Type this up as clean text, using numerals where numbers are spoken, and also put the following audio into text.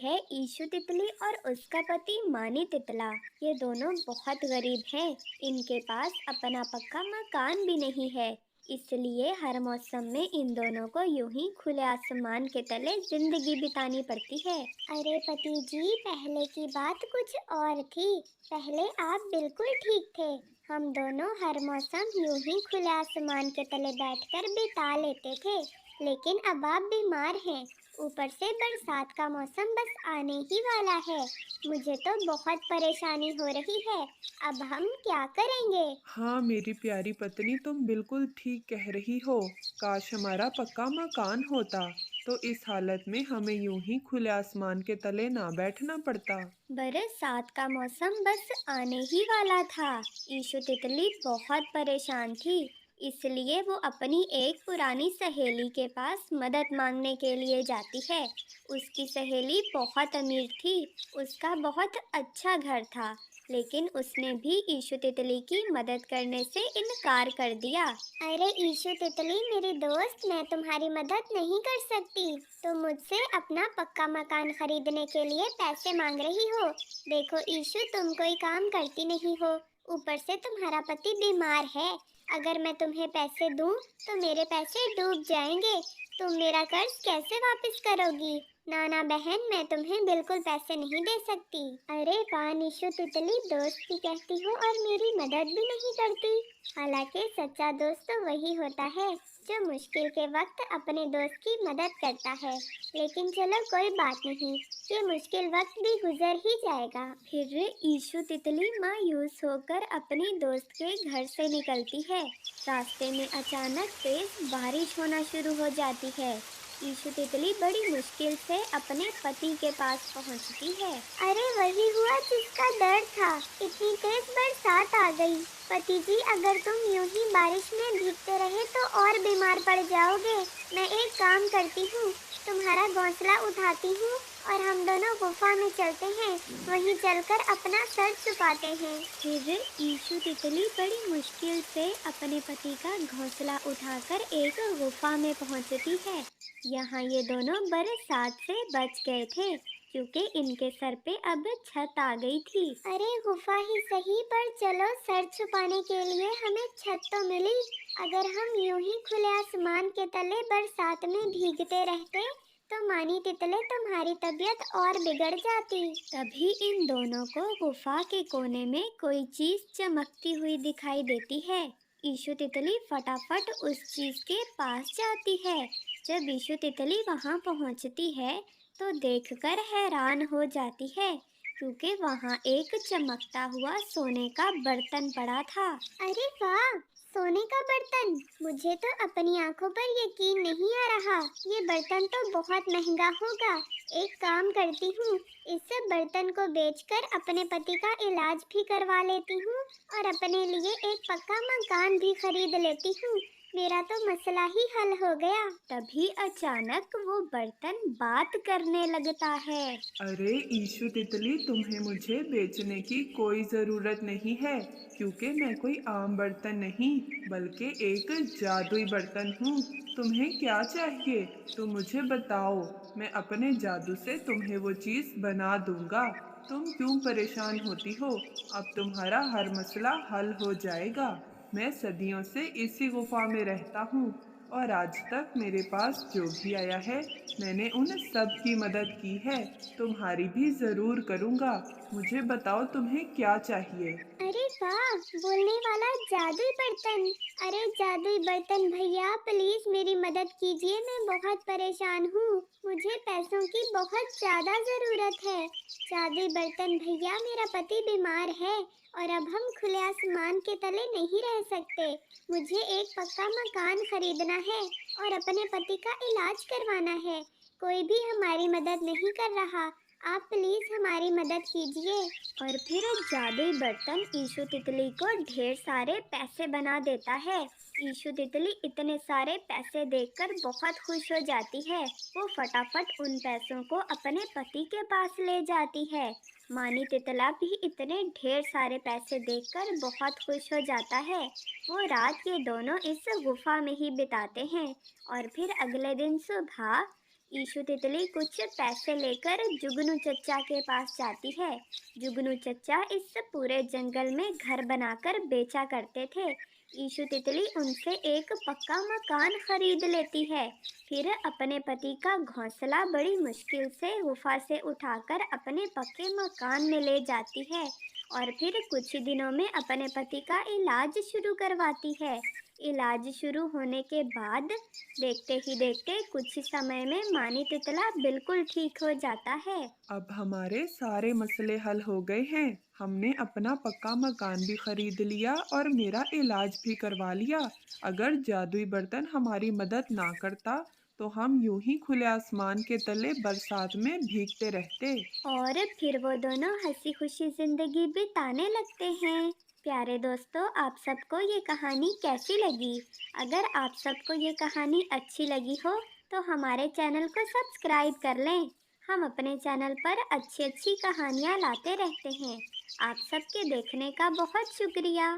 है ईशु तितली और उसका पति मानी तितला। ये दोनों बहुत गरीब हैं। इनके पास अपना पक्का मकान भी नहीं है। इसलिए हर मौसम में इन दोनों को यूं ही खुले आसमान के तले जिंदगी बितानी पड़ती है। अरे पति जी, पहले की बात कुछ और थी। पहले आप बिल्कुल ठीक थे। हम दोनों हर मौसम यूं ही खुले आसमान के तले बैठकर बिता लेते थे। लेकिन अब आप बीमार हैं। ऊपर से बरसात का मौसम बस आने ही वाला है। मुझे तो बहुत परेशानी हो रही है। अब हम क्या करेंगे? हाँ मेरी प्यारी पत्नी, तुम बिल्कुल ठीक कह रही हो। काश हमारा पक्का मकान होता, तो इस हालत में हमें यूं ही खुले आसमान के तले ना बैठना पड़ता। बरसात का मौसम बस आने ही वाला था। ईशु तितली बहुत परेशान थी। इसलिए वो अपनी एक पुरानी सहेली के पास मदद मांगने के लिए जाती है। उसकी सहेली बहुत अमीर थी। उसका बहुत अच्छा घर था। लेकिन उसने भी ईशु तितली की मदद करने से इनकार कर दिया। अरे ईशु तितली, मेरी दोस्त, मैं तुम्हारी मदद नहीं कर सकती। तुम मुझसे अपना पक्का मकान खरीदने के लिए पैसे मांग रही हो। देखो ईशु, तुम कोई काम करती नहीं हो। ऊपर से तुम्हारा पति बीमार है। अगर मैं तुम्हें पैसे दूं तो मेरे पैसे डूब जाएंगे। तुम मेरा कर्ज कैसे वापस करोगी? ना ना बहन, मैं तुम्हें बिल्कुल पैसे नहीं दे सकती। अरे वाह निशु तितली, दोस्त भी कहती हो और मेरी मदद भी नहीं करती। हालांकि सच्चा दोस्त तो वही होता है जो मुश्किल के वक्त अपने दोस्त की मदद करता है। लेकिन चलो कोई बात नहीं, ये मुश्किल वक्त भी गुजर ही जाएगा। फिर ईशु तितली मायूस होकर अपनी दोस्त के घर से निकलती है। रास्ते में अचानक तेज बारिश होना शुरू हो जाती है। ईशु तितली बड़ी मुश्किल से अपने पति के पास पहुंचती है। अरे वही हुआ जिसका डर था। इतनी तेज बरसात आ गई। पति जी, अगर तुम यूं ही बारिश में भीगते रहे तो और बीमार पड़ जाओगे। मैं एक काम करती हूँ, तुम्हारा घोंसला उठाती हूँ और हम दोनों गुफा में चलते हैं। वहीं चलकर अपना सर छुपाते हैं। फिर ईशु तितली बड़ी मुश्किल से अपने पति का घोंसला उठाकर एक गुफा में पहुंचती है। यहाँ ये दोनों बरसात से बच गए थे, क्योंकि इनके सर पे अब छत आ गई थी। अरे गुफा ही सही, पर चलो, सर छुपाने के लिए हमें छत तो मिली। अगर हम यूं ही खुले आसमान के तले बरसात में भीगते रहते तो मानी तितले तुम्हारी तबीयत और बिगड़ जाती। तभी इन दोनों को गुफा के कोने में कोई चीज चमकती हुई दिखाई देती है। ईशु तितली फटाफट उस चीज के पास जाती है। जब ईशु तितली वहां पहुंचती है तो देखकर हैरान हो जाती है, क्योंकि वहां एक चमकता हुआ सोने का बर्तन पड़ा था। अरे वाह, सोने का बर्तन! मुझे तो अपनी आंखों पर यकीन नहीं आ रहा। ये बर्तन तो बहुत महंगा होगा। एक काम करती हूँ, इस बर्तन को बेचकर अपने पति का इलाज भी करवा लेती हूँ और अपने लिए एक पक्का मकान भी खरीद लेती हूँ। मेरा तो मसला ही हल हो गया। तभी अचानक वो बर्तन बात करने लगता है। अरे ईशु तितली, तुम्हें मुझे बेचने की कोई ज़रूरत नहीं है, क्योंकि मैं कोई आम बर्तन नहीं बल्कि एक जादुई बर्तन हूँ। तुम्हें क्या चाहिए, तुम मुझे बताओ। मैं अपने जादू से तुम्हें वो चीज़ बना दूंगा। तुम क्यों परेशान होती हो? अब तुम्हारा हर मसला हल हो जाएगा। मैं सदियों से इसी गुफा में रहता हूँ, और आज तक मेरे पास जो भी आया है, मैंने उन सब की मदद की है। तुम्हारी भी ज़रूर करूँगा। मुझे बताओ तुम्हें क्या चाहिए? अरे वाह, बोलने वाला जादुई बर्तन! अरे जादुई बर्तन भैया, प्लीज मेरी मदद कीजिए। मैं बहुत परेशान हूँ। मुझे पैसों की बहुत ज्यादा जरूरत है। जादुई बर्तन भैया, मेरा पति बीमार है और अब हम खुले आसमान के तले नहीं रह सकते। मुझे एक पक्का मकान खरीदना है और अपने पति का इलाज करवाना है। कोई भी हमारी मदद नहीं कर रहा। आप प्लीज हमारी मदद कीजिए। और फिर जादुई बर्तन ईशु तितली को ढेर सारे पैसे बना देता है। ईशु तितली इतने सारे पैसे देखकर बहुत खुश हो जाती है। वो फटाफट उन पैसों को अपने पति के पास ले जाती है। मानी तितला भी इतने ढेर सारे पैसे देखकर बहुत खुश हो जाता है। वो रात ये दोनों इस गुफा में ही बिताते हैं। और फिर अगले दिन सुबह ईशु तितली कुछ पैसे लेकर जुगनू चचा के पास जाती है। जुगनू चचा इस पूरे जंगल में घर बनाकर बेचा करते थे। ईशु तितली उनसे एक पक्का मकान खरीद लेती है। फिर अपने पति का घोंसला बड़ी मुश्किल से गुफा से उठाकर अपने पक्के मकान में ले जाती है और फिर कुछ ही दिनों में अपने पति का इलाज शुरू करवाती है। इलाज शुरू होने के बाद देखते ही देखते कुछ ही समय में मानी तितला बिल्कुल ठीक हो जाता है। अब हमारे सारे मसले हल हो गए हैं। हमने अपना पक्का मकान भी खरीद लिया और मेरा इलाज भी करवा लिया। अगर जादुई बर्तन हमारी मदद ना करता तो हम यूं ही खुले आसमान के तले बरसात में भीगते रहते। और फिर वो दोनों हंसी खुशी जिंदगी बिताने लगते हैं। प्यारे दोस्तों, आप सबको ये कहानी कैसी लगी? अगर आप सबको ये कहानी अच्छी लगी हो तो हमारे चैनल को सब्सक्राइब कर लें। हम अपने चैनल पर अच्छी अच्छी कहानियाँ लाते रहते हैं। आप सबके देखने का बहुत शुक्रिया।